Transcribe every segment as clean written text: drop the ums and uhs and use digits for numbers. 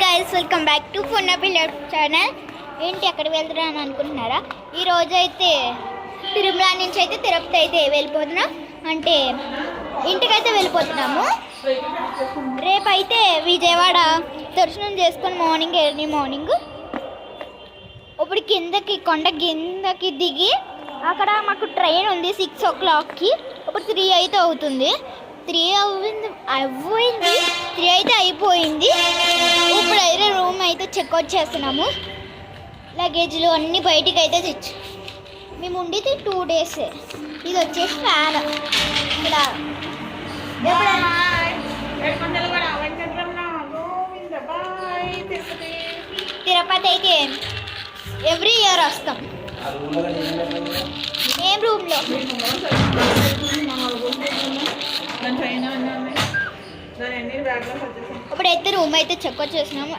Guys welcome back to phone pillar channel. ఏంటి ఎక్కడికి వెళ్తున్నా అని అనుకుంటున్నారా? ఈరోజు అయితే తిరుమల నుంచి అయితే తిరుపతి అయితే వెళ్ళిపోతున్నాం, అంటే ఇంటికైతే వెళ్ళిపోతున్నాము. రేపైతే విజయవాడ దర్శనం చేసుకొని ఎర్లీ మార్నింగ్ ఇప్పుడు కిందకి కొండ కిందకి దిగి అక్కడ మాకు ట్రైన్ ఉంది 6 o'clockకి. ఇప్పుడు 3 అయితే అవుతుంది. 3 అయితే అయిపోయింది. ఇప్పుడైతే రూమ్ అయితే చెక్అవుట్ చేస్తున్నాము. లగేజ్లు అన్నీ బయటికి అయితే తెచ్చు. మేము ఉండేది 2 days. ఇది వచ్చేసి ఫ్యాన్. ఇక్కడ తిరుపతి అయితే ఎవ్రీ ఇయర్ వస్తాం. ఏం రూమ్లో ఇప్పుడైతే రూమ్ అయితే చెక్అవుట్ చేసినాము.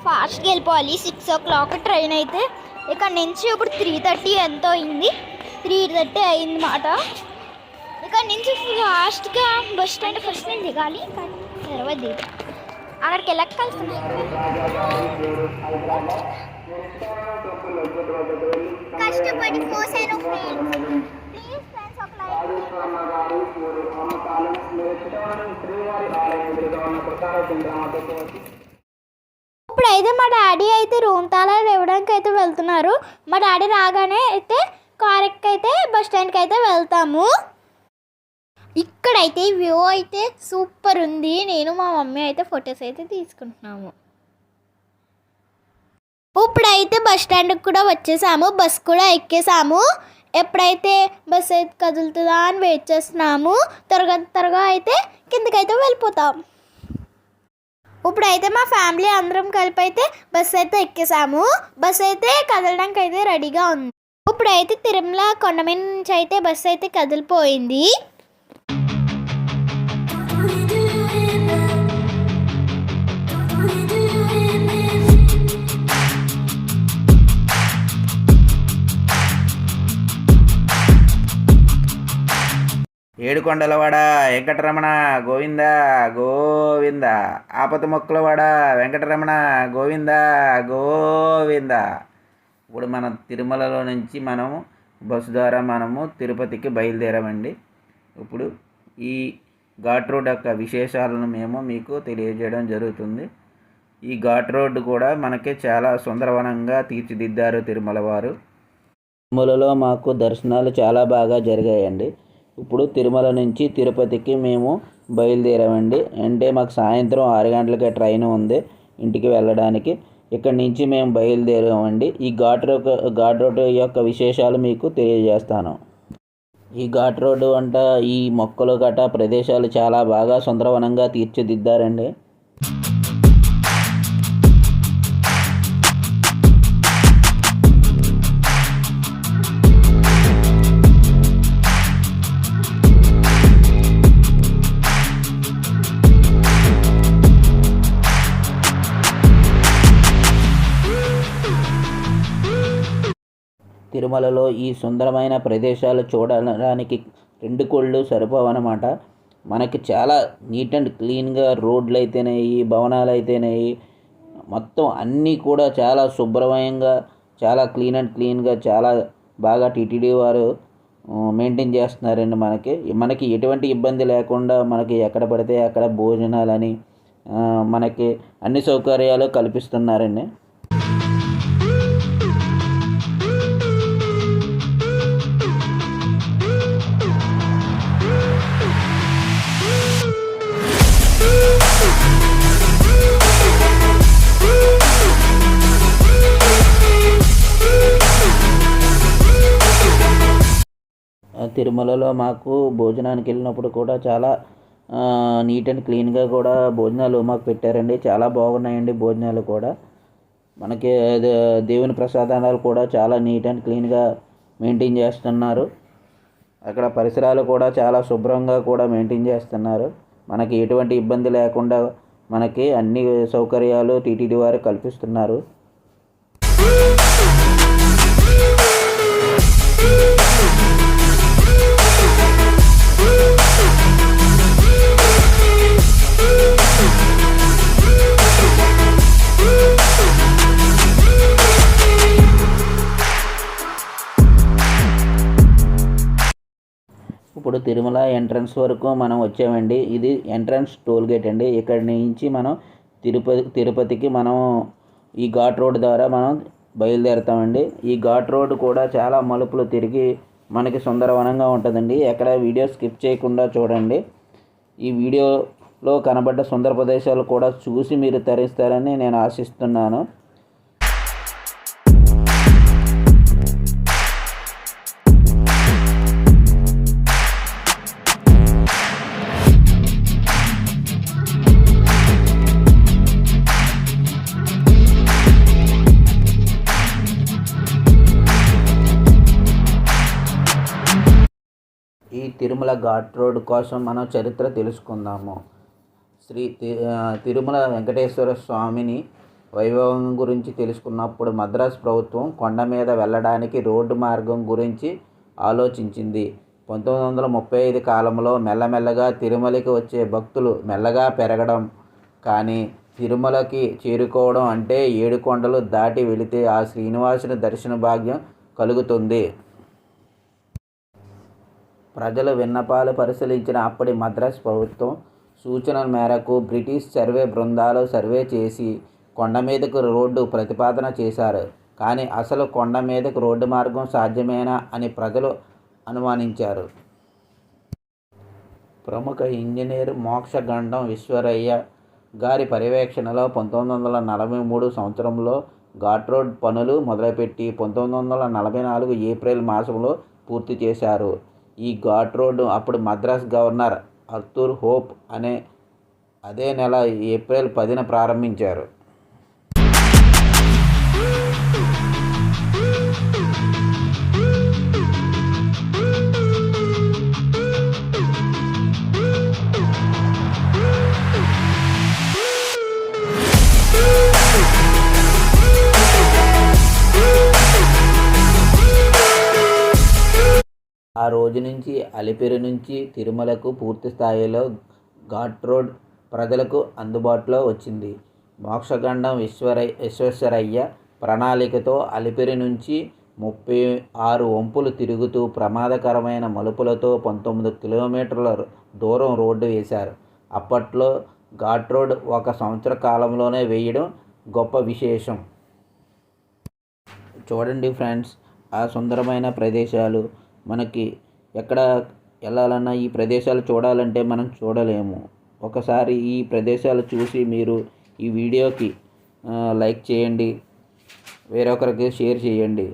ఫాస్ట్గా వెళ్ళిపోవాలి. 6 o'clock ట్రైన్ అయితే. ఇక్కడ నుంచి ఇప్పుడు 3:30 ఎంతో అయింది. 3:30 అయింది మాట. ఇక్కడ నుంచి ఫాస్ట్గా బస్ స్టాండ్ ఫస్ట్ నేను దిగాలి, కానీ తర్వాత దిగా అక్కడికి వెళ్ళక్కలుస్తున్నాయి. కష్టపడి పోసాను ప్లీజ్ ఫ్రెండ్స్. ఒక ఇప్పుడైతే మా డాడీ అయితే రూమ్ తాళాలు ఇవ్వడానికి అయితే వెళ్తున్నారు. మా డాడీ రాగానే అయితే కార్ ఎక్కి అయితే బస్ స్టాండ్కి అయితే వెళ్తాము. ఇక్కడైతే వ్యూ అయితే సూపర్ ఉంది. నేను మా మమ్మీ అయితే ఫొటోస్ అయితే తీసుకుంటున్నాము. ఇప్పుడైతే బస్ స్టాండ్కి కూడా వచ్చేసాము. బస్ కూడా ఎక్కేసాము. ఎప్పుడైతే బస్ అయితే కదులుతుందా అని వెయిట్ చేస్తున్నాము. త్వరగా అయితే కిందకైతే వెళ్ళిపోతాం. ఇప్పుడైతే మా ఫ్యామిలీ అందరం కలిపి అయితే బస్ అయితే ఎక్కేసాము. బస్ అయితే కదలడానికి అయితే రెడీగా ఉంది. ఇప్పుడైతే తిరుమల కొండ మీద నుంచి అయితే బస్ అయితే కదిలిపోయింది. ఏడుకొండలవాడ వెంకటరమణ గోవింద గోవింద, ఆపత మొక్కలవాడ వెంకటరమణ గోవింద గోవింద. ఇప్పుడు మన తిరుమలలో నుంచి మనము బస్సు ద్వారా మనము తిరుపతికి బయలుదేరామండి. ఇప్పుడు ఈ ఘాట్ రోడ్ యొక్క విశేషాలను మేము మీకు తెలియజేయడం జరుగుతుంది. ఈ ఘాట్ రోడ్డు కూడా మనకి చాలా సుందరవనంగా తీర్చిదిద్దారు తిరుమల వారు. తిరుమలలో మాకు దర్శనాలు చాలా బాగా జరిగాయండి. ఇప్పుడు తిరుమల నుంచి తిరుపతికి మేము బయలుదేరామండి. అంటే మాకు సాయంత్రం 6 గంటలకే ట్రైన్ ఉంది ఇంటికి వెళ్ళడానికి. ఇక్కడి నుంచి మేము బయలుదేరామండి. ఈ ఘాట్ రోడ్ యొక్క విశేషాలు మీకు తెలియజేస్తాను. ఈ ఘాట్ రోడ్డు అంట ఈ మొక్కలు గట ప్రదేశాలు చాలా బాగా సుందరవనంగా తీర్చిదిద్దారండి. తిరుమలలో ఈ సుందరమైన ప్రదేశాలు చూడడానికి 2 కళ్ళు సరిపోవన్నమాట. మనకి చాలా నీట్ అండ్ క్లీన్గా రోడ్లు అయితేనేవి, భవనాలు అయితేనేవి, మొత్తం అన్నీ కూడా చాలా శుభ్రమయంగా, చాలా క్లీన్గా చాలా బాగా టీటీడీ వారు మెయింటైన్ చేస్తున్నారండి. మనకి ఎటువంటి ఇబ్బంది లేకుండా మనకి ఎక్కడ పడితే అక్కడ భోజనాలని మనకి అన్ని సౌకర్యాలు కల్పిస్తున్నారండి. తిరుమలలో మాకు భోజనానికి వెళ్ళినప్పుడు కూడా చాలా నీట్ అండ్ క్లీన్గా కూడా భోజనాలు మాకు పెట్టారండి. చాలా బాగున్నాయండి భోజనాలు కూడా. మనకి దేవుని ప్రసాదాలు కూడా చాలా నీట్ అండ్ క్లీన్గా మెయింటైన్ చేస్తున్నారు. అక్కడ పరిసరాలు కూడా చాలా శుభ్రంగా కూడా మెయింటైన్ చేస్తున్నారు. మనకి ఎటువంటి ఇబ్బంది లేకుండా మనకి అన్ని సౌకర్యాలు టీటీడీ వారు కల్పిస్తున్నారు. తిరుమల ఎంట్రన్స్ వరకు మనం వచ్చామండి. ఇది ఎంట్రన్స్ టోల్ గేట్ అండి. ఇక్కడి నుంచి మనం తిరుపతికి మనం ఈ ఘాట్ రోడ్ ద్వారా మనం బయలుదేరుతామండి. ఈ ఘాట్ రోడ్ కూడా చాలా మలుపులు తిరిగి మనకి సుందరవనంగా ఉంటుందండి. ఎక్కడ వీడియో స్కిప్ చేయకుండా చూడండి. ఈ వీడియోలో కనబడ్డ సుందర ప్రదేశాలు కూడా చూసి మీరు తరిస్తారని నేను ఆశిస్తున్నాను. ఈ తిరుమల ఘాట్ రోడ్ కోసం మనం చరిత్ర తెలుసుకుందాము. తిరుమల వెంకటేశ్వర స్వామిని వైభవం గురించి తెలుసుకున్నప్పుడు మద్రాసు ప్రభుత్వం కొండ మీద వెళ్ళడానికి రోడ్డు మార్గం గురించి ఆలోచించింది. 1935 కాలంలో మెల్లమెల్లగా తిరుమలకి వచ్చే భక్తులు మెల్లగా పెరగడం, కానీ తిరుమలకి చేరుకోవడం అంటే 7 కొండలు దాటి వెళితే ఆ శ్రీనివాసుని దర్శన భాగ్యం కలుగుతుంది. ప్రజల విన్నపాలు పరిశీలించిన అప్పటి మద్రాసు ప్రభుత్వం సూచనల మేరకు బ్రిటిష్ సర్వే బృందాలు సర్వే చేసి కొండ మీదకు రోడ్డు ప్రతిపాదన చేశారు. కానీ అసలు కొండ మీదకు రోడ్డు మార్గం సాధ్యమేనా అని ప్రజలు అనుమానించారు. ప్రముఖ ఇంజనీర్ మోక్షగుండం విశ్వేశ్వరయ్య గారి పర్యవేక్షణలో 1943 సంవత్సరంలో ఘాట్ రోడ్ పనులు మొదలుపెట్టి 1944 ఏప్రిల్ మాసంలో పూర్తి చేశారు. ఈ ఘాట్ రోడ్డు అప్పుడు మద్రాస్ గవర్నర్ ఆర్థర్ హోప్ అదే నెల ఏప్రిల్ 10న ప్రారంభించారు. ఆ రోజు నుంచి అలిపిరి నుంచి తిరుమలకు పూర్తి స్థాయిలో ఘాట్ రోడ్ ప్రజలకు అందుబాటులో వచ్చింది. మోక్షగుండం విశ్వేశ్వరయ్య ప్రణాళికతో అలిపిరి నుంచి 36 వంపులు తిరుగుతూ ప్రమాదకరమైన మలుపులతో 19 కిలోమీటర్ల దూరం రోడ్డు వేశారు. అప్పట్లో ఘాట్ రోడ్ 1 సంవత్సర కాలంలోనే వేయడం గొప్ప విశేషం. చూడండి ఫ్రెండ్స్, ఆ సుందరమైన ప్రదేశాలు మనకి ఎక్కడ వెళ్ళాలన్నా ఈ ప్రదేశాలు చూడాలంటే మనం చూడలేము. ఒకసారి ఈ ప్రదేశాలు చూసి మీరు ఈ వీడియోకి లైక్ చేయండి, వేరొకరికి షేర్ చేయండి.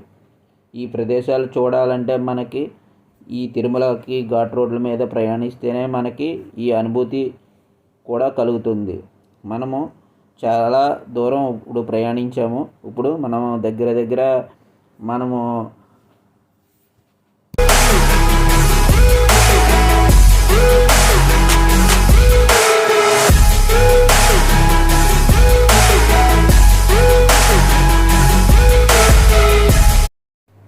ఈ ప్రదేశాలు చూడాలంటే మనకి ఈ తిరుమలకి ఘాట్ రోడ్ల మీద ప్రయాణిస్తేనే మనకి ఈ అనుభూతి కూడా కలుగుతుంది. మనము చాలా దూరం ఇప్పుడు ప్రయాణించాము. ఇప్పుడు మనము దగ్గర మనము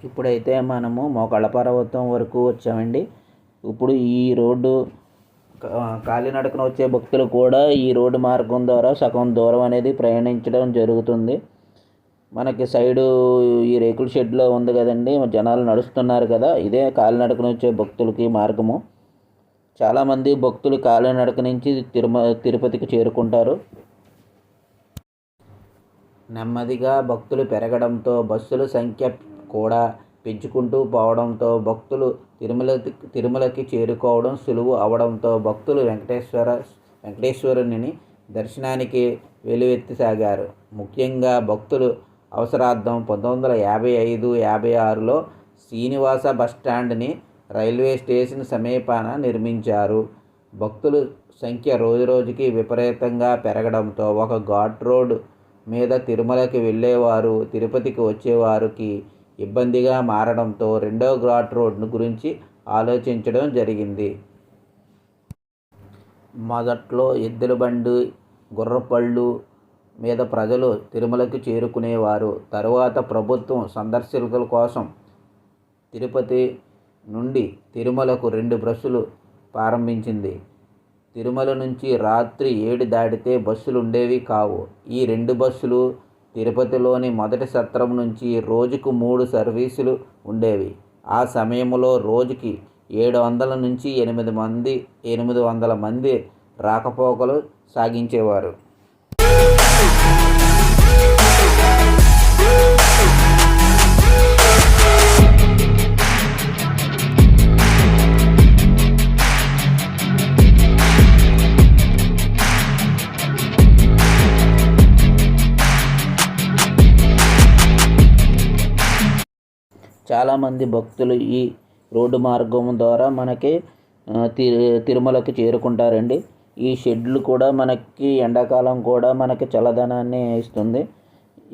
ఇప్పుడైతే మనము మోకాళ్ళ పర్వతం వరకు వచ్చామండి. ఇప్పుడు ఈ రోడ్డు కాలినడకన వచ్చే భక్తులు కూడా ఈ రోడ్డు మార్గం ద్వారా సగం దూరం అనేది ప్రయాణించడం జరుగుతుంది. మనకి సైడు ఈ రేకుల షెడ్లో ఉంది కదండి, జనాలు నడుస్తున్నారు కదా, ఇదే కాలినడకన వచ్చే భక్తులకి మార్గము. చాలామంది భక్తులు కాలినడక నుంచి తిరుపతికి చేరుకుంటారు. నెమ్మదిగా భక్తులు పెరగడంతో బస్సుల సంఖ్య కూడా పెంచుకుంటూ పోవడంతో భక్తులు తిరుమలకి చేరుకోవడం సులువు అవడంతో భక్తులు వెంకటేశ్వరుని దర్శనానికి వెలువెత్తసాగారు. ముఖ్యంగా భక్తులు అవసరార్థం 1955-56లో శ్రీనివాస బస్టాండ్ని రైల్వే స్టేషన్ సమీపాన నిర్మించారు. భక్తుల సంఖ్య రోజురోజుకి విపరీతంగా పెరగడంతో ఒక ఘాట్ రోడ్ మీద తిరుమలకి వెళ్ళేవారు తిరుపతికి వచ్చేవారికి ఇబ్బందిగా మారడంతో రెండో ఘాట్ రోడ్ను గురించి ఆలోచించడం జరిగింది. మొదట్లో ఎద్దుల బండి, గుర్రపళ్ళు మీద ప్రజలు తిరుమలకి చేరుకునేవారు. తరువాత ప్రభుత్వం సందర్శకుల కోసం తిరుపతి నుండి తిరుమలకు 2 బస్సులు ప్రారంభించింది. తిరుమల నుంచి రాత్రి 7 దాటితే బస్సులు ఉండేవి కావు. ఈ 2 బస్సులు తిరుపతిలోని మొదటి సత్రం నుంచి రోజుకు 3 సర్వీసులు ఉండేవి. ఆ సమయంలో రోజుకి 700 నుంచి 800 మంది రాకపోకలు సాగించేవారు. చాలామంది భక్తులు ఈ రోడ్డు మార్గం ద్వారా మనకి తిరుమలకి చేరుకుంటారండి. ఈ షెడ్లు కూడా మనకి ఎండాకాలం కూడా మనకి చల్లదనాన్ని ఇస్తుంది.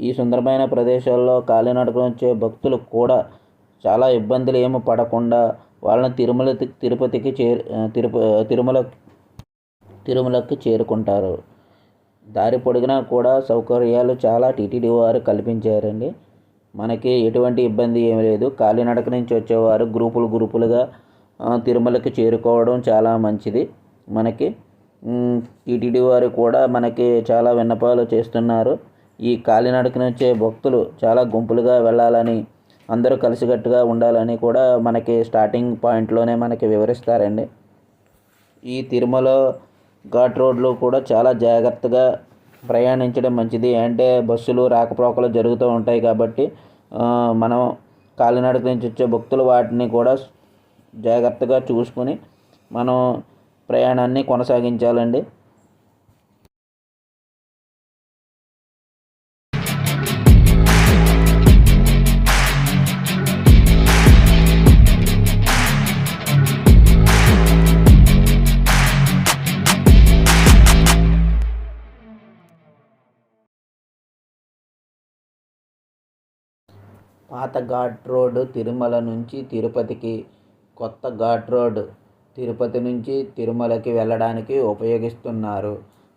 ఈ సుందరమైన ప్రదేశాల్లో కాలినడకన వచ్చే భక్తులు కూడా చాలా ఇబ్బందులు ఏమి పడకుండా వాళ్ళని తిరుమలకి చేరుకుంటారు. దారి పొడుగునా కూడా సౌకర్యాలు చాలా టీటీడీ వారు కల్పించారండి. మనకి ఎటువంటి ఇబ్బంది ఏమీ లేదు. కాలినడక నుంచి వచ్చేవారు గ్రూపులుగా తిరుమలకి చేరుకోవడం చాలా మంచిది. మనకి టీటీడీ వారు కూడా మనకి చాలా విన్నపాలు చేస్తున్నారు. ఈ కాలినడక వచ్చే భక్తులు చాలా గుంపులుగా వెళ్ళాలని, అందరూ కలిసికట్టుగా ఉండాలని కూడా మనకి స్టార్టింగ్ పాయింట్లోనే మనకి వివరిస్తారండి. ఈ తిరుమల ఘాట్ రోడ్లు కూడా చాలా జాగ్రత్తగా ప్రయాణించడం మంచిది. అంటే బస్సులు రాకపోకలు జరుగుతూ ఉంటాయి కాబట్టి మనం కాలినడక నుంచి వచ్చే భక్తులు వాటిని కూడా జాగ్రత్తగా చూసుకొని మనం ప్రయాణాన్ని కొనసాగించాలండి. పాత ఘాట్ రోడ్ తిరుమల నుంచి తిరుపతికి, కొత్త ఘాట్ రోడ్ తిరుపతి నుంచి తిరుమలకి వెళ్ళడానికి ఉపయోగిస్తున్నారు.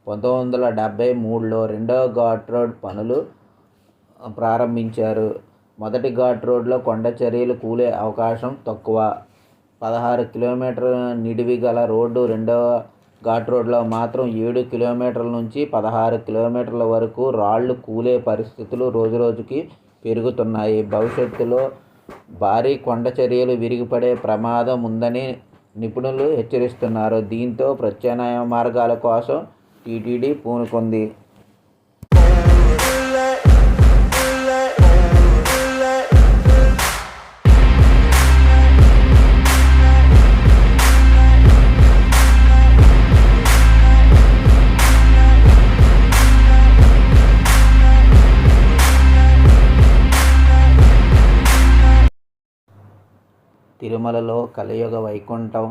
1973లో రెండవ ఘాట్ రోడ్ పనులు ప్రారంభించారు. మొదటి ఘాట్ రోడ్లో కొండ చర్యలు కూలే అవకాశం తక్కువ. 16 కిలోమీటర్ల నిడివి గల రోడ్డు రెండవ ఘాట్ రోడ్లో మాత్రం 7 కిలోమీటర్ల నుంచి 16 కిలోమీటర్ల వరకు రాళ్లు కూలే పరిస్థితులు రోజురోజుకి పెరుగుతున్నాయి. భవిష్యత్తులో భారీ కొండ చర్యలు విరిగిపడే ప్రమాదం ఉందని నిపుణులు హెచ్చరిస్తున్నారు. దీంతో ప్రత్యామ్నాయ మార్గాల కోసం టీటీడీ పూనుకుంది. తిరుమలలో కలియుగ వైకుంఠం,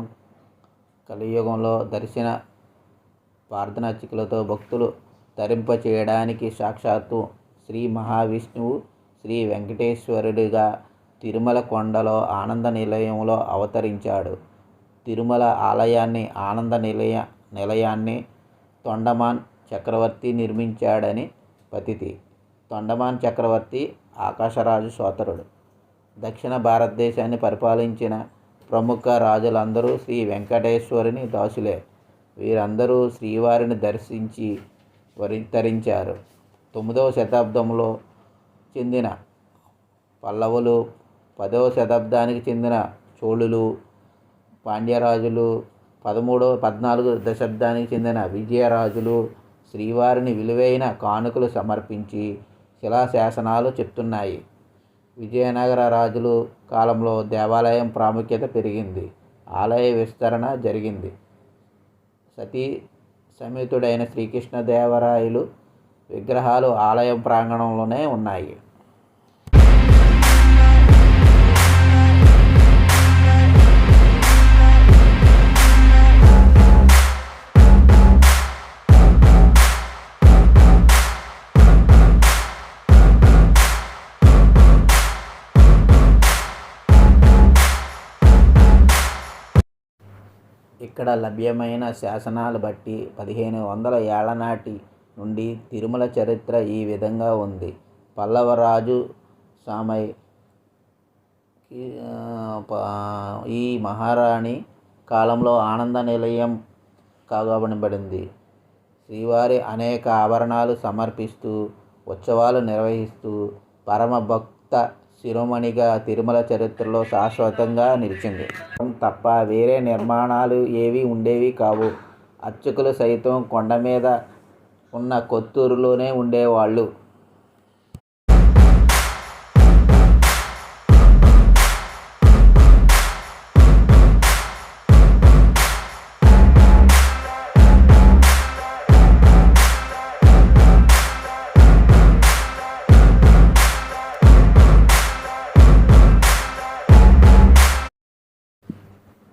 కలియుగంలో దర్శన ప్రార్థనార్చకులతో భక్తులు తరింపచేయడానికి సాక్షాత్తు శ్రీ మహావిష్ణువు శ్రీ వెంకటేశ్వరుడిగా తిరుమల కొండలో ఆనంద నిలయంలో అవతరించాడు. తిరుమల ఆలయాన్ని ఆనంద నిలయాన్ని తొండమాన్ చక్రవర్తి నిర్మించాడని ప్రతీతి. తొండమాన్ చక్రవర్తి ఆకాశరాజు సోదరుడు. దక్షిణ భారతదేశాన్ని పరిపాలించిన ప్రముఖ రాజులందరూ శ్రీ వెంకటేశ్వరుని దాసులే. వీరందరూ శ్రీవారిని దర్శించి తరించారు. 9వ శతాబ్దంలో చెందిన పల్లవులు, 10వ శతాబ్దానికి చెందిన చోళులు, పాండ్యరాజులు, 14వ దశాబ్దానికి చెందిన విజయరాజులు శ్రీవారిని విలువైన కానుకలు సమర్పించి శిలాశాసనాలు చెప్తున్నాయి. విజయనగర రాజుల కాలంలో దేవాలయం ప్రాముఖ్యత పెరిగింది. ఆలయ విస్తరణ జరిగింది. సతీ సమేతుడైన శ్రీకృష్ణదేవరాయలు విగ్రహాలు ఆలయం ప్రాంగణంలోనే ఉన్నాయి. ఇక్కడ లభ్యమైన శాసనాలు బట్టి 1500 ఏళ్ల నాటి నుండి తిరుమల చరిత్ర ఈ విధంగా ఉంది. పల్లవ రాజు సామై ఈ మహారాణి కాలంలో ఆనంద నిలయం కాగబడింది. శ్రీవారి అనేక ఆభరణాలు సమర్పిస్తూ ఉత్సవాలు నిర్వహిస్తూ పరమ భక్త శిరోమణిగా తిరుమల చరిత్రలో శాశ్వతంగా నిలిచింది తప్ప వేరే నిర్మాణాలు ఏవి ఉండేవి కావు. అర్చకులు సైతం కొండ మీద ఉన్న కొత్తూరులోనే ఉండేవాళ్ళు.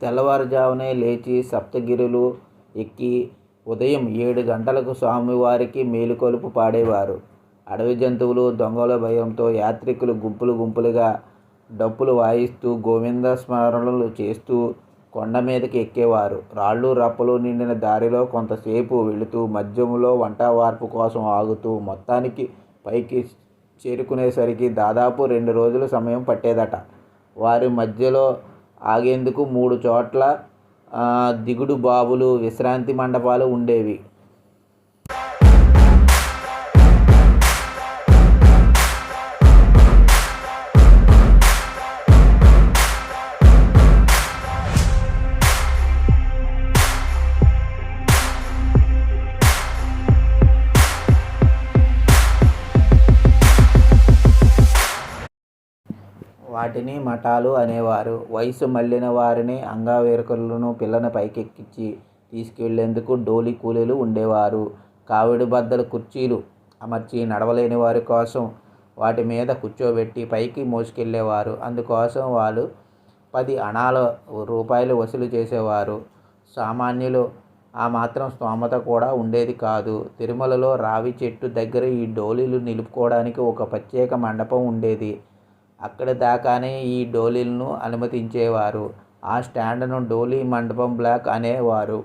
తెల్లవారుజామునే లేచి సప్తగిరులు ఎక్కి ఉదయం 7 గంటలకు స్వామివారికి మేలుకొలుపు పాడేవారు. అడవి జంతువులు, దొంగల భయంతో యాత్రికులు గుంపులుగా డప్పులు వాయిస్తూ గోవింద స్మరణలు చేస్తూ కొండ మీదకి ఎక్కేవారు. రాళ్ళు రప్పలు నిండిన దారిలో కొంతసేపు వెళుతూ మధ్యలో వంటవార్పు కోసం ఆగుతూ మొత్తానికి పైకి చేరుకునేసరికి దాదాపు 2 రోజుల సమయం పట్టేదట. వారి మధ్యలో ఆగేందుకు 3 చోట్ల దిగుడు బావులు, విశ్రాంతి మండపాలు ఉండేవి. వాటిని మఠాలు అనేవారు. వయసు మళ్ళిన వారిని, అంగవైకల్యులను పిల్లని పైకెక్కించి తీసుకెళ్లేందుకు డోలి కూలీలు ఉండేవారు. కావిడి బద్దలు కుర్చీలు అమర్చి నడవలేని వారి కోసం వాటి మీద కూర్చోబెట్టి పైకి మోసుకెళ్లేవారు. అందుకోసం వాళ్ళు 10 అణాల రూపాయలు వసూలు చేసేవారు. సామాన్యులు ఆ మాత్రం స్తోమత కూడా ఉండేది కాదు. తిరుమలలో రావి చెట్టు దగ్గర ఈ డోలీలు నిలుపుకోవడానికి ఒక ప్రత్యేక మండపం ఉండేది. అక్కడి దాకానే ఈ డోలీలను అనుమతించేవారు. ఆ స్టాండ్ను డోలీ మండపం బ్లాక్ అనేవారు.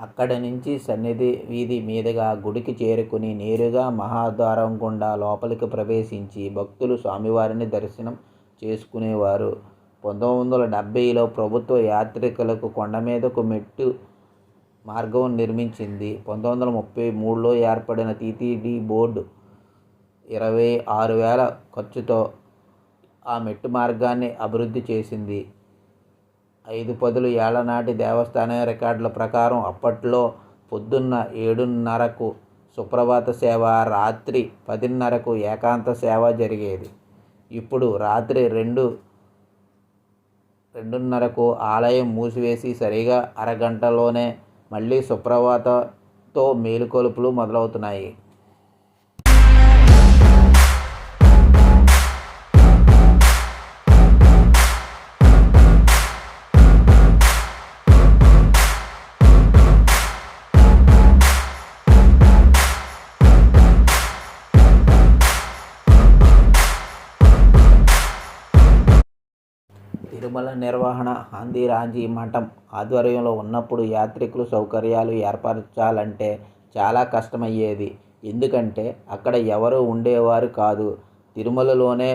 అక్కడి నుంచి సన్నిధి వీధి మీదుగా గుడికి చేరుకుని నేరుగా మహాద్వారం గుండా లోపలికి ప్రవేశించి భక్తులు స్వామివారిని దర్శనం చేసుకునేవారు. 1970లో ప్రభుత్వ యాత్రికులకు కొండ మీదకు మెట్టు మార్గం నిర్మించింది. 1933లో ఏర్పడిన టీటీడీ బోర్డు 26,000 ఖర్చుతో ఆ మెట్టు మార్గాన్ని అభివృద్ధి చేసింది. 5 ఏళ్ల నాటి దేవస్థాన రికార్డుల ప్రకారం అప్పట్లో పొద్దున్న 7:30కు సుప్రభాత సేవ, రాత్రి 10:30కు ఏకాంత సేవ జరిగేది. ఇప్పుడు రాత్రి 2:30కు ఆలయం మూసివేసి సరిగా అరగంటలోనే మళ్ళీ సుప్రభాతంతో మేలుకొలుపులు మొదలవుతున్నాయి. తిరుమల నిర్వహణ హాందీరాంజీ మఠం ఆధ్వర్యంలో ఉన్నప్పుడు యాత్రికులు సౌకర్యాలు ఏర్పరచాలంటే చాలా కష్టమయ్యేది. ఎందుకంటే అక్కడ ఎవరూ ఉండేవారు కాదు. తిరుమలలోనే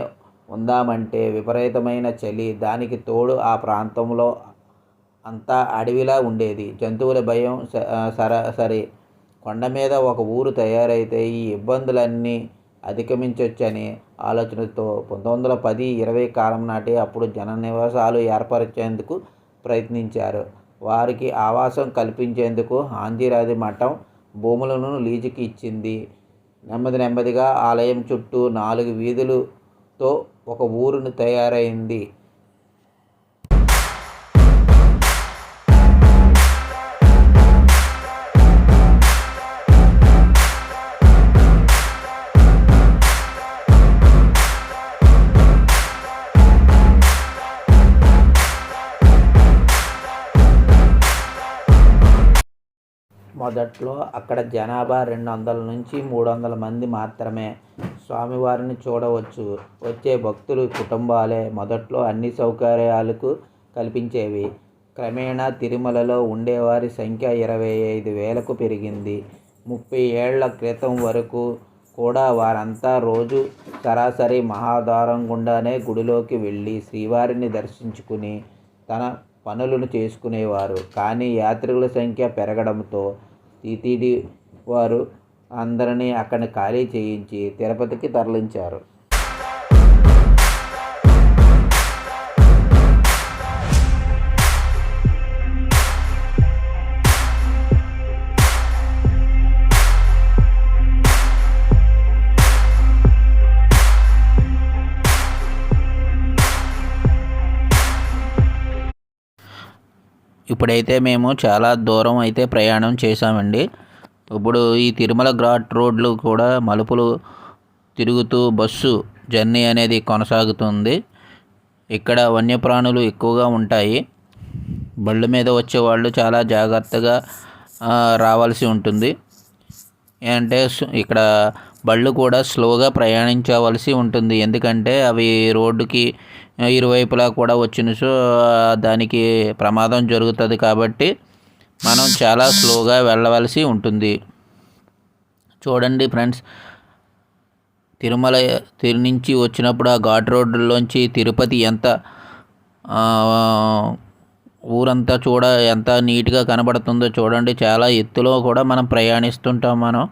ఉందామంటే విపరీతమైన చలి. దానికి తోడు ఆ ప్రాంతంలో అంతా అడవిలా ఉండేది. జంతువుల భయం సరే. కొండ మీద ఒక ఊరు తయారైతే ఈ ఇబ్బందులన్నీ అధిగమించవచ్చనే ఆలోచనతో 1910-20 కాలం నాటి అప్పుడు జన నివాసాలు ఏర్పరిచేందుకు ప్రయత్నించారు. వారికి ఆవాసం కల్పించేందుకు హాందీరాంజీ మఠం భూములను లీజుకి ఇచ్చింది. నెమ్మదిగా ఆలయం చుట్టూ 4 వీధులతో ఒక ఊరు తయారైంది. మొదట్లో అక్కడ జనాభా 200 నుంచి 300 మంది మాత్రమే స్వామివారిని చూడవచ్చు. వచ్చే భక్తుల కుటుంబాలే మొదట్లో అన్ని సౌకర్యాలకు కల్పించేవి. క్రమేణా తిరుమలలో ఉండేవారి సంఖ్య 25,000కు పెరిగింది. 30 ఏళ్ల క్రితం వరకు కూడా వారంతా రోజు సరాసరి మహాద్వారం గుండానే గుడిలోకి వెళ్ళి శ్రీవారిని దర్శించుకుని తన పనులను చేసుకునేవారు. కానీ యాత్రికుల సంఖ్య పెరగడంతో టీటీడీ వారు అందరినీ అక్కడిని ఖాళీ చేయించి తిరుపతికి తరలించారు. ఇప్పుడైతే మేము చాలా దూరం అయితే ప్రయాణం చేశామండి. ఇప్పుడు ఈ తిరుమల ఘాట్ రోడ్లు కూడా మలుపులు తిరుగుతూ బస్సు జర్నీ అనేది కొనసాగుతుంది. ఇక్కడ వన్యప్రాణులు ఎక్కువగా ఉంటాయి. బళ్ళ మీద వచ్చేవాళ్ళు చాలా జాగ్రత్తగా రావాల్సి ఉంటుంది. అంటే ఇక్కడ బళ్ళు కూడా స్లోగా ప్రయాణించవలసి ఉంటుంది. ఎందుకంటే అవి రోడ్డుకి ఇరువైపులా కూడా వచ్చిన దానికి ప్రమాదం జరుగుతుంది. కాబట్టి మనం చాలా స్లోగా వెళ్ళవలసి ఉంటుంది. చూడండి ఫ్రెండ్స్, తిరుమల నుంచి వచ్చినప్పుడు ఆ ఘాట్ రోడ్డులోంచి తిరుపతి ఎంత ఊరంతా ఎంత నీట్గా కనబడుతుందో చూడండి. చాలా ఎత్తులో కూడా మనం ప్రయాణిస్తుంటాం. మనం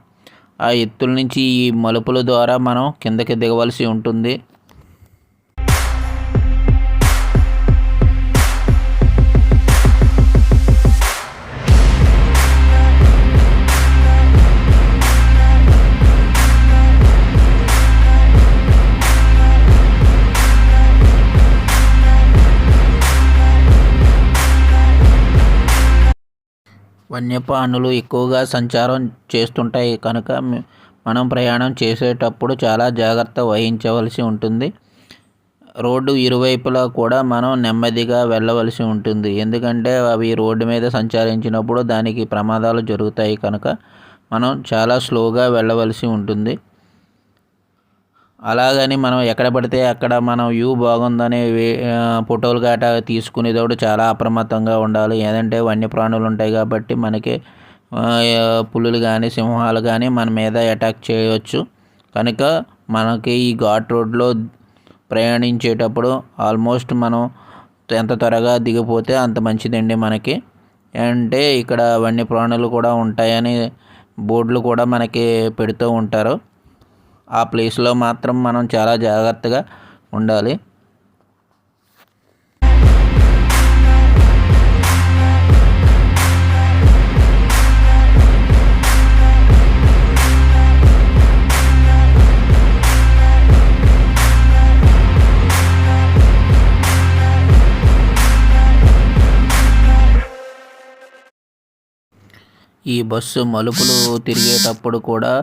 ఆ ఎత్తుల నుంచి ఈ మలుపుల ద్వారా మనం కిందకి దిగవలసి ఉంటుంది. వన్యప్రాణులు ఎక్కువగా సంచారం చేస్తుంటాయి కనుక మనం ప్రయాణం చేసేటప్పుడు చాలా జాగ్రత్త వహించవలసి ఉంటుంది. రోడ్డు ఇరువైపులా కూడా మనం నెమ్మదిగా వెళ్ళవలసి ఉంటుంది. ఎందుకంటే అవి రోడ్డు మీద సంచరించినప్పుడు దానికి ప్రమాదాలు జరుగుతాయి కనుక మనం చాలా స్లోగా వెళ్ళవలసి ఉంటుంది. అలాగని మనం ఎక్కడ పడితే అక్కడ మనం వ్యూ బాగుందని ఫోటోలు గట్రా తీసుకునేటప్పుడు చాలా అప్రమత్తంగా ఉండాలి. ఏదంటే వన్యప్రాణులు ఉంటాయి కాబట్టి మనకి పులులు కానీ సింహాలు కానీ మన మీద అటాక్ చేయవచ్చు. కనుక మనకి ఈ ఘాట్ రోడ్లో ప్రయాణించేటప్పుడు ఆల్మోస్ట్ మనం ఎంత త్వరగా దిగిపోతే అంత మంచిదండి మనకి. అంటే ఇక్కడ వన్యప్రాణులు కూడా ఉంటాయని బోర్డులు కూడా మనకి పెడుతూ ఉంటారు. ఆ ప్లేస్లో మాత్రం మనం చాలా జాగ్రత్తగా ఉండాలి. ఈ బస్సు మలుపులు తిరిగేటప్పుడు కూడా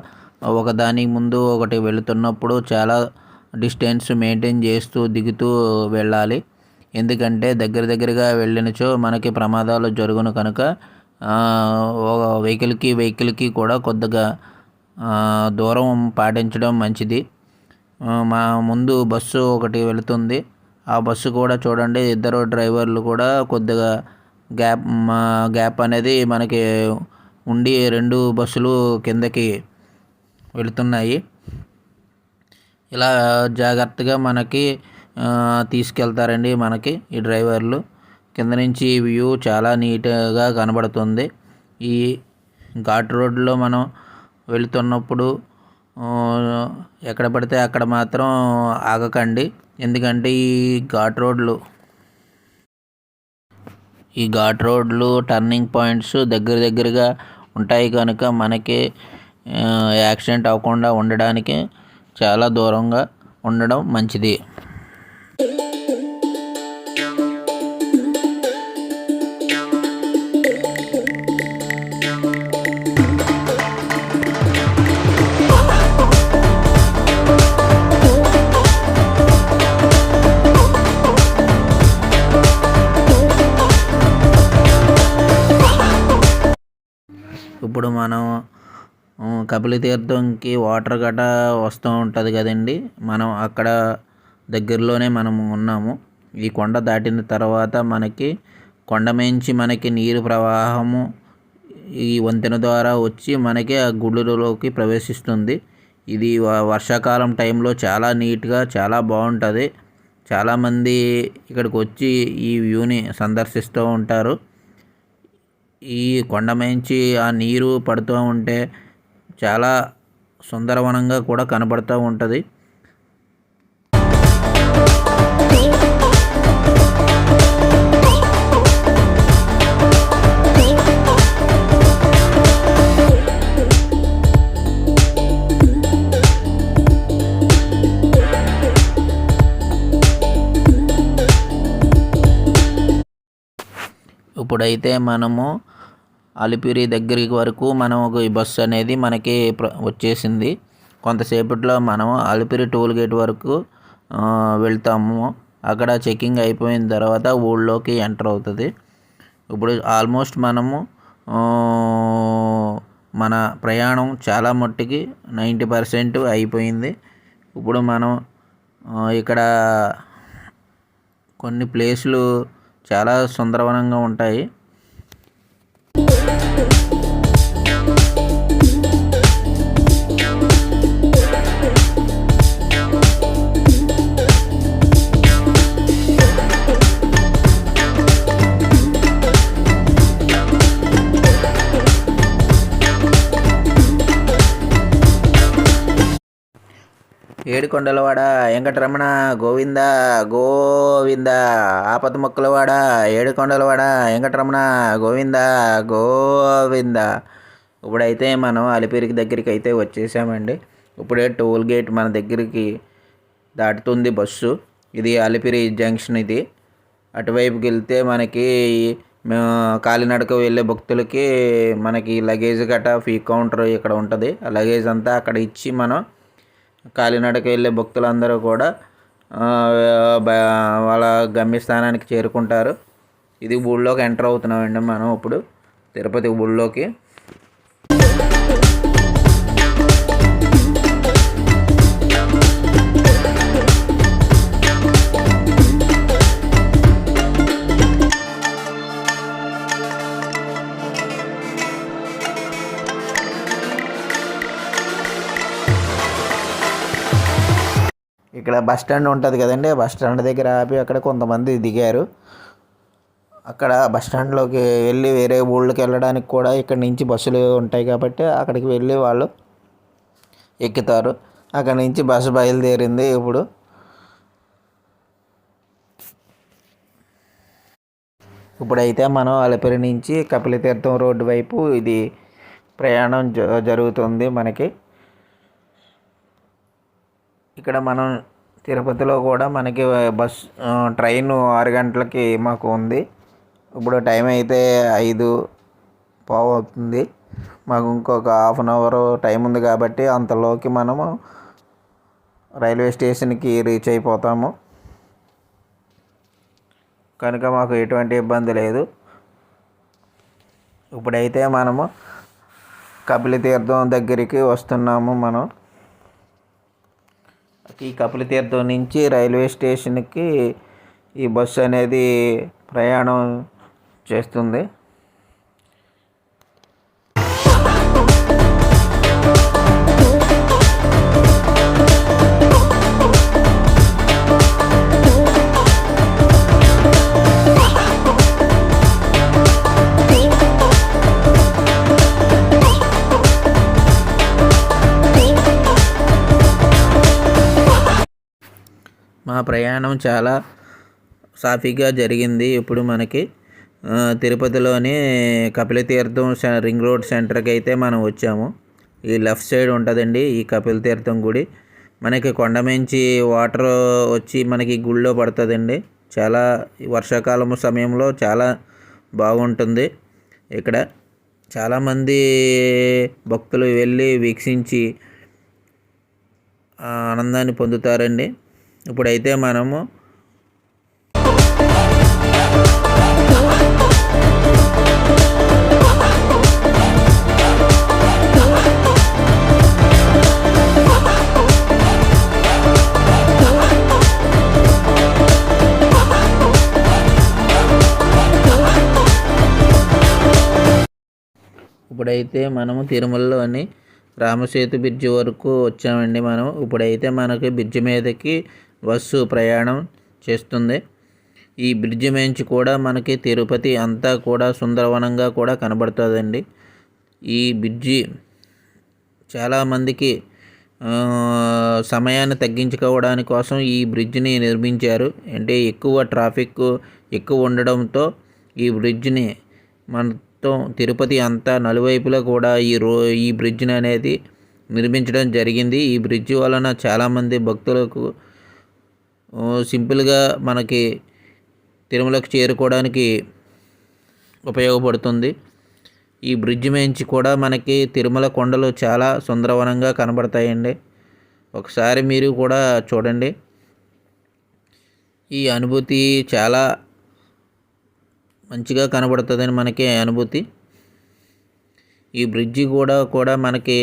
ఒకదానికి ముందు ఒకటి వెళుతున్నప్పుడు చాలా డిస్టెన్స్ మెయింటైన్ చేస్తూ దిగుతూ వెళ్ళాలి. ఎందుకంటే దగ్గరగా వెళ్ళినచో మనకి ప్రమాదాలు జరుగును కనుక వెహికల్కి కూడా కొద్దిగా దూరం పాటించడం మంచిది. మా ముందు బస్సు ఒకటి వెళుతుంది. ఆ బస్సు కూడా చూడండి, ఇద్దరు డ్రైవర్లు కూడా కొద్దిగా గ్యాప్ అనేది మనకి ఉండి 2 బస్సులు కిందకి వెళుతున్నాయి. ఇలా జాగ్రత్తగా మనకి తీసుకెళ్తారండి మనకి ఈ డ్రైవర్లు. కింద నుంచి వ్యూ చాలా నీట్గా కనబడుతుంది. ఈ ఘాట్ రోడ్లో మనం వెళుతున్నప్పుడు ఎక్కడ పడితే అక్కడ మాత్రం ఆగకండి. ఎందుకంటే ఈ ఘాట్ రోడ్లు టర్నింగ్ పాయింట్స్ దగ్గరగా ఉంటాయి కనుక మనకి యాక్సిడెంట్ అవ్వకుండా ఉండడానికి చాలా దూరంగా ఉండడం మంచిది. ఇప్పుడు మనం కపిలతీర్థంకి వాటర్ గట్రా వస్తూ ఉంటుంది కదండి. మనం అక్కడ దగ్గరలోనే మనము ఉన్నాము. ఈ కొండ దాటిన తర్వాత మనకి కొండమించి మనకి నీరు ప్రవాహము ఈ వంతెన ద్వారా వచ్చి మనకి ఆ గుడిలోకి ప్రవేశిస్తుంది. ఇది వర్షాకాలం టైంలో చాలా నీట్గా చాలా బాగుంటుంది. చాలామంది ఇక్కడికి వచ్చి ఈ వ్యూని సందర్శిస్తూ ఉంటారు. ఈ కొండమించి ఆ నీరు పడుతూ ఉంటే చాలా సుందరవనంగా కూడా కనబడుతూ ఉంటుంది. ఇప్పుడైతే మనము అలిపిరి దగ్గరికి వరకు ఈ బస్సు అనేది మనకి వచ్చేసింది. కొంతసేపట్లో మనము అలిపిరి టోల్ గేట్ వరకు వెళ్తాము. అక్కడ చెకింగ్ అయిపోయిన తర్వాత ఊళ్ళోకి ఎంటర్ అవుతుంది. ఇప్పుడు ఆల్మోస్ట్ మనము మన ప్రయాణం చాలా మట్టుకి 90% అయిపోయింది. ఇప్పుడు మనం ఇక్కడ కొన్ని ప్లేసులు చాలా సుందరవనంగా ఉంటాయి. ఏడుకొండలవాడ వెంకటరమణ గోవింద గోవింద, ఆపద మొక్కలవాడ ఏడుకొండలవాడ వెంకటరమణ గోవింద గోవింద. ఇప్పుడైతే మనం అలిపిరికి దగ్గరికి అయితే వచ్చేసామండి. ఇప్పుడే టోల్ గేట్ మన దగ్గరికి దాటుతుంది బస్సు. ఇది అలిపిరి జంక్షన్. ఇది అటువైపుకి వెళ్తే మనకి కాలినడక వెళ్ళే భక్తులకి మనకి లగేజ్ గట్రా ఫీ కౌంటర్ ఇక్కడ ఉంటుంది. ఆ లగేజ్ అంతా అక్కడ ఇచ్చి మనం కాలినడక వెళ్ళే భక్తులందరూ కూడా వాళ్ళ గమ్యస్థానానికి చేరుకుంటారు. ఇది ఊళ్ళోకి ఎంటర్ అవుతున్నామండి మనం ఇప్పుడు తిరుపతి ఊళ్ళోకి. ఇక్కడ బస్ స్టాండ్ ఉంటుంది కదండి, బస్ స్టాండ్ దగ్గర ఆపి అక్కడ కొంతమంది దిగారు. అక్కడ బస్ స్టాండ్లోకి వెళ్ళి వేరే ఊళ్ళకి వెళ్ళడానికి కూడా ఇక్కడ నుంచి బస్సులు ఉంటాయి కాబట్టి అక్కడికి వెళ్ళి వాళ్ళు ఎక్కుతారు. అక్కడ నుంచి బస్సు బయలుదేరింది. ఇప్పుడైతే మనం అలిపిరి నుంచి కపిలతీర్థం రోడ్డు వైపు ఇది ప్రయాణం జరుగుతుంది మనకి. ఇక్కడ మనం తిరుపతిలో కూడా మనకి ట్రైన్ 6 గంటలకి మాకు ఉంది. ఇప్పుడు టైం అయితే 5:15 అవుతుంది. మాకు ఇంకొక హాఫ్ అన్ అవర్ టైం ఉంది కాబట్టి అంతలోకి మనము రైల్వే స్టేషన్కి రీచ్ అయిపోతాము. కనుక మాకు ఎటువంటి ఇబ్బంది లేదు. ఇప్పుడైతే మనము కపిలతీర్థం దగ్గరికి వస్తున్నాము. మనం ఈ కపిలతీర్థం నుంచి రైల్వే స్టేషన్కి ఈ బస్సు అనేది ప్రయాణం చేస్తుంది. మా ప్రయాణం చాలా సాఫీగా జరిగింది. ఇప్పుడు మనకి తిరుపతిలోని కపిలతీర్థం రింగ్ రోడ్ సెంటర్కి అయితే మనం వచ్చాము. ఈ లెఫ్ట్ సైడ్ ఉంటుందండి ఈ కపిలతీర్థం గుడి. మనకి కొండమించి వాటర్ వచ్చి మనకి గుళ్ళో పడుతుందండి. చాలా వర్షాకాలం సమయంలో చాలా బాగుంటుంది. ఇక్కడ చాలామంది భక్తులు వెళ్ళి వీక్షించి ఆనందాన్ని పొందుతారండి. ఇప్పుడైతే మనము ఇప్పుడైతే మనము తిరుమలలోని రామసేతు బ్రిడ్జి వరకు వచ్చామండి. మనం ఇప్పుడైతే మనకి బ్రిడ్జి మీదకి బస్సు ప్రయాణం చేస్తుంది. ఈ బ్రిడ్జి నుంచి కూడా మనకి తిరుపతి అంతా కూడా సుందరవనంగా కూడా కనబడుతుందండి. ఈ బ్రిడ్జి చాలామందికి సమయాన్ని తగ్గించుకోవడానికి కోసం ఈ బ్రిడ్జిని నిర్మించారు. అంటే ఎక్కువ ట్రాఫిక్ ఎక్కువ ఉండడంతో ఈ బ్రిడ్జిని మొత్తం తిరుపతి అంతా నలువైపులా కూడా ఈ బ్రిడ్జిని అనేది నిర్మించడం జరిగింది. ఈ బ్రిడ్జి వలన చాలామంది భక్తులకు సింపుల్గా మనకి తిరుమలకు చేరుకోవడానికి ఉపయోగపడుతుంది. ఈ బ్రిడ్జి నుంచి కూడా మనకి తిరుమల కొండలు చాలా సుందరవనంగా కనబడతాయండి. ఒకసారి మీరు కూడా చూడండి. ఈ అనుభూతి చాలా మంచిగా కనబడుతుందని మనకి అనుభూతి. ఈ బ్రిడ్జి కూడా మనకి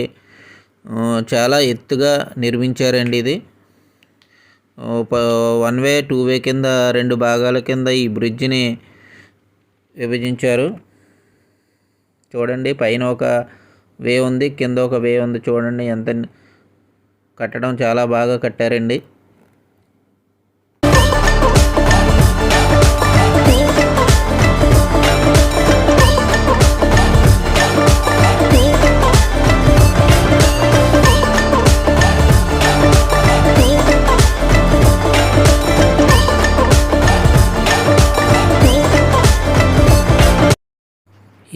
చాలా ఎత్తుగా నిర్మించారండి. ఇది 1 వే 2 వే కింద 2 భాగాల కింద ఈ బ్రిడ్జిని విభజించారు. చూడండి, పైన ఒక వే ఉంది, కింద ఒక వే ఉంది. చూడండి ఎంత కట్టడం చాలా బాగా కట్టారండి.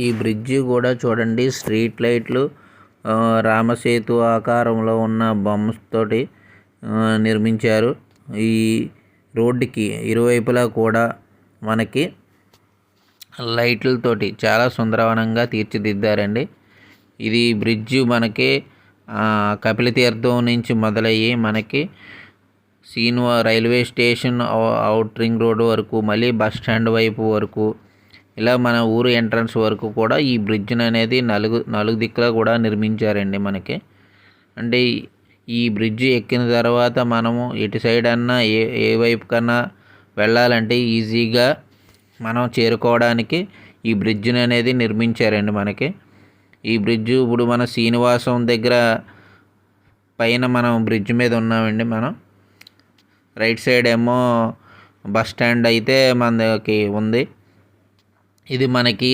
ఈ బ్రిడ్జి కూడా చూడండి, స్ట్రీట్ లైట్లు రామసేతు ఆకారంలో ఉన్న బొమ్మతోటి నిర్మించారు. ఈ రోడ్డుకి ఇరువైపులా కూడా మనకి లైట్లతోటి చాలా సుందరవనంగా తీర్చిదిద్దారండి. ఇది బ్రిడ్జి మనకి కపిలతీర్థం నుంచి మొదలయ్యి మనకి railway station out ring road వరకు, మళ్ళీ బస్ స్టాండ్ వైపు వరకు, ఇలా మన ఊరు ఎంట్రన్స్ వరకు కూడా ఈ బ్రిడ్జిని అనేది నాలుగు దిక్కులా కూడా నిర్మించారండి మనకి. అంటే ఈ బ్రిడ్జి ఎక్కిన తర్వాత మనము ఎటు సైడ్ అన్నా ఏ వైపు కన్నా వెళ్ళాలంటే ఈజీగా మనం చేరుకోవడానికి ఈ బ్రిడ్జిని అనేది నిర్మించారండి మనకి. ఈ బ్రిడ్జి ఇప్పుడు మన శ్రీనివాసం దగ్గర పైన మనం బ్రిడ్జి మీద ఉన్నామండి. మనం రైట్ సైడ్ ఏమో బస్ స్టాండ్ అయితే మనకి ఉంది. ఇది మనకి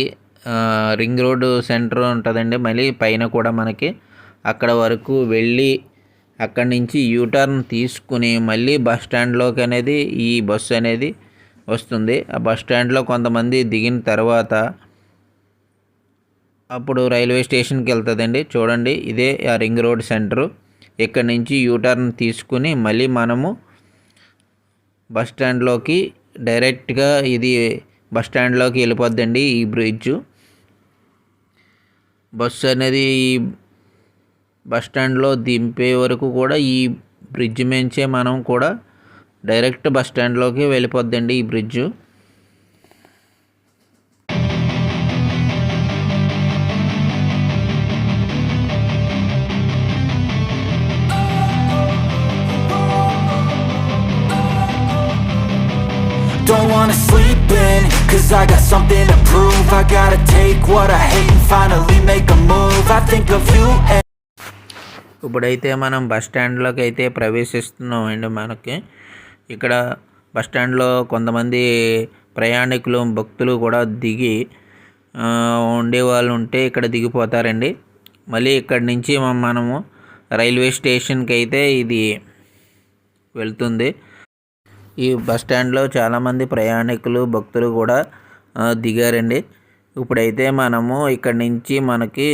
రింగ్ రోడ్డు సెంటర్ ఉంటుందండి. మళ్ళీ పైన కూడా మనకి అక్కడ వరకు వెళ్ళి అక్కడి నుంచి యూటర్న్ తీసుకుని మళ్ళీ బస్ స్టాండ్లోకి అనేది ఈ బస్సు అనేది వస్తుంది. ఆ బస్ స్టాండ్లో కొంతమంది దిగిన తర్వాత అప్పుడు రైల్వే స్టేషన్కి వెళ్తుందండి. చూడండి, ఇదే ఆ రింగ్ రోడ్ సెంటరు. ఇక్కడి నుంచి యూటర్న్ తీసుకుని మళ్ళీ మనము బస్ స్టాండ్లోకి డైరెక్ట్గా ఇది బస్ స్టాండ్లోకి వెళ్ళిపోద్దండి. ఈ బ్రిడ్జు బస్సు అనేది ఈ బస్ స్టాండ్లో దింపే వరకు కూడా ఈ బ్రిడ్జ్ మించే మనం కూడా డైరెక్ట్ బస్ స్టాండ్లోకి వెళ్ళిపోద్దండి ఈ bridge. Don't wanna sleep in, cause I got something to prove. I gotta take what I hate and finally make a move. I think of you and ఇప్పుడైతే మనం బస్ స్టాండ్లోకి అయితే ప్రవేశిస్తున్నామండి. మనకి ఇక్కడ bus స్టాండ్లో కొంతమంది ప్రయాణికులు భక్తులు కూడా దిగి ఉండేవాళ్ళు ఉంటే ఇక్కడ దిగిపోతారండి. మళ్ళీ ఇక్కడి నుంచి మనము రైల్వే స్టేషన్కి అయితే ఇది వెళ్తుంది. ఈ బస్ స్టాండ్లో చాలామంది ప్రయాణికులు భక్తులు కూడా దిగారండి. ఇప్పుడైతే మనము ఇక్కడి నుంచి మనకి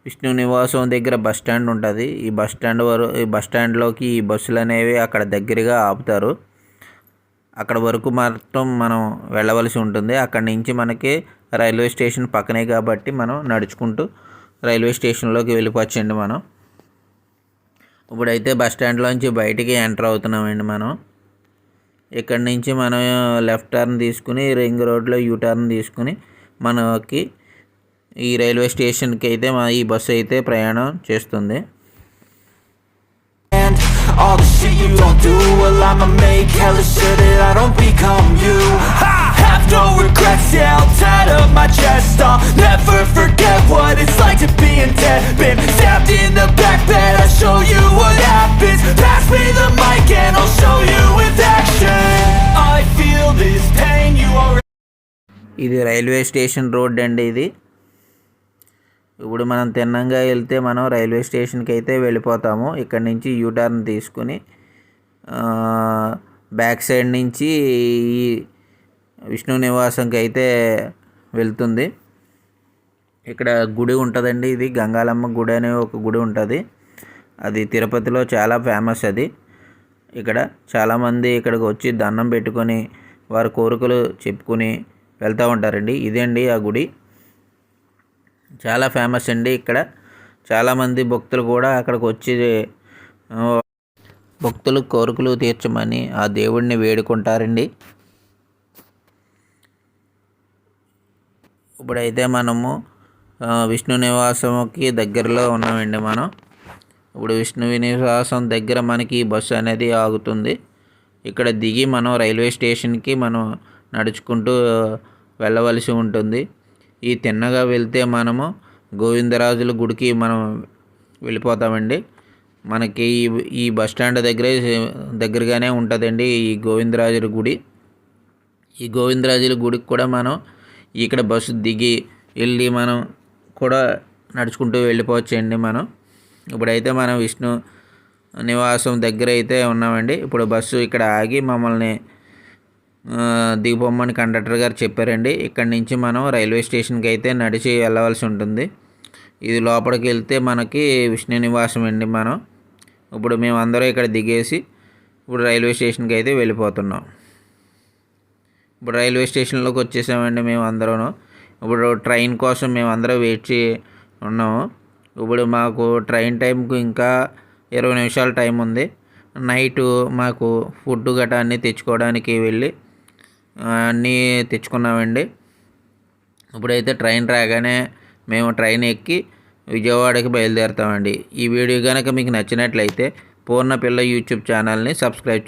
విష్ణు నివాసం దగ్గర బస్ స్టాండ్ ఉంటుంది. ఈ బస్ స్టాండ్లోకి ఈ బస్సులు అనేవి అక్కడ దగ్గరగా ఆపుతారు. అక్కడ వరకు మాత్రం మనం వెళ్ళవలసి ఉంటుంది. అక్కడి నుంచి మనకి రైల్వే స్టేషన్ పక్కనే కాబట్టి మనం నడుచుకుంటూ రైల్వే స్టేషన్లోకి వెళ్ళిపోవచ్చండి. మనం ఇప్పుడైతే బస్ స్టాండ్లోంచి బయటికి ఎంటర్ అవుతున్నామండి. మనం ఇక్కడి నుంచి మనం లెఫ్ట్ టర్న్ తీసుకుని రింగ్ రోడ్లో యూటర్న్ తీసుకుని మనకి ఈ రైల్వే స్టేషన్కి అయితే ఈ బస్సు అయితే ప్రయాణం చేస్తుంది. all the shit you don't do, well I'ma make hella sure that I don't become you. I have no regrets, yeah, I'll tie up my chest. I'll never forget what it's ఇది railway station road అండి. ఇది ఇప్పుడు మనం తిన్నంగా వెళ్తే మనం railway స్టేషన్కి అయితే వెళ్ళిపోతాము. ఇక్కడ నుంచి యూటర్న్ తీసుకుని బ్యాక్ సైడ్ నుంచి ఈ విష్ణు నివాసంకి అయితే వెళ్తుంది. ఇక్కడ గుడి ఉంటుందండి. ఇది గంగాలమ్మ గుడి అనే ఒక గుడి ఉంటుంది. అది తిరుపతిలో చాలా ఫేమస్. అది ఇక్కడ చాలామంది ఇక్కడికి వచ్చి దండం పెట్టుకొని వారి కోరికలు చెప్పుకొని వెళ్తూ ఉంటారండి. ఇదండి ఆ గుడి, చాలా ఫేమస్ అండి. ఇక్కడ చాలామంది భక్తులు కూడా అక్కడికి వచ్చి భక్తులు కోరికలు తీర్చమని ఆ దేవుడిని వేడుకుంటారండి. ఇప్పుడైతే మనము విష్ణు నివాసంకి దగ్గరలో ఉన్నామండి. మనం ఇప్పుడు విష్ణు నివాసం దగ్గర మనకి బస్సు అనేది ఆగుతుంది. ఇక్కడ దిగి మనం రైల్వే స్టేషన్కి మనం నడుచుకుంటూ వెళ్ళవలసి ఉంటుంది. ఈ తిన్నగా వెళ్తే మనము గోవిందరాజుల గుడికి మనం వెళ్ళిపోతామండి. మనకి ఈ బస్ స్టాండ్ దగ్గరగానే ఉంటుందండి ఈ గోవిందరాజుల గుడి. ఈ గోవిందరాజుల గుడికి కూడా మనం ఇక్కడ బస్సు దిగి వెళ్ళి మనం కూడా నడుచుకుంటూ వెళ్ళిపోవచ్చండి. మనం ఇప్పుడైతే మనం విష్ణు నివాసం దగ్గర అయితే ఉన్నామండి. ఇప్పుడు బస్సు ఇక్కడ ఆగి మమ్మల్ని దిగిపోమ్మని కండక్టర్ గారు చెప్పారండి. ఇక్కడి నుంచి మనం రైల్వే స్టేషన్కి అయితే నడిచి వెళ్ళవలసి ఉంటుంది. ఇది లోపలికి వెళ్తే మనకి విష్ణు నివాసం అండి. మనం ఇప్పుడు మేము అందరూ ఇక్కడ దిగేసి ఇప్పుడు రైల్వే స్టేషన్కి అయితే వెళ్ళిపోతున్నాం. ఇప్పుడు రైల్వే స్టేషన్లోకి వచ్చేసామండి మేము అందరూ. ఇప్పుడు ట్రైన్ కోసం మేము అందరూ వెయిట్ ఉన్నాము. ఇప్పుడు మాకు ట్రైన్ టైంకు ఇంకా 20 నిమిషాల టైం ఉంది. నైటు మాకు ఫుడ్ గట్రా అన్నీ తెచ్చుకోవడానికి వెళ్ళి అన్నీ తెచ్చుకున్నామండి. ఇప్పుడైతే ట్రైన్ రాగానే మేము ట్రైన్ ఎక్కి విజయవాడకి బయలుదేరుతామండి. ఈ వీడియో కనుక మీకు నచ్చినట్లయితే పూర్ణ పిల్ల యూట్యూబ్ ఛానల్ని సబ్స్క్రైబ్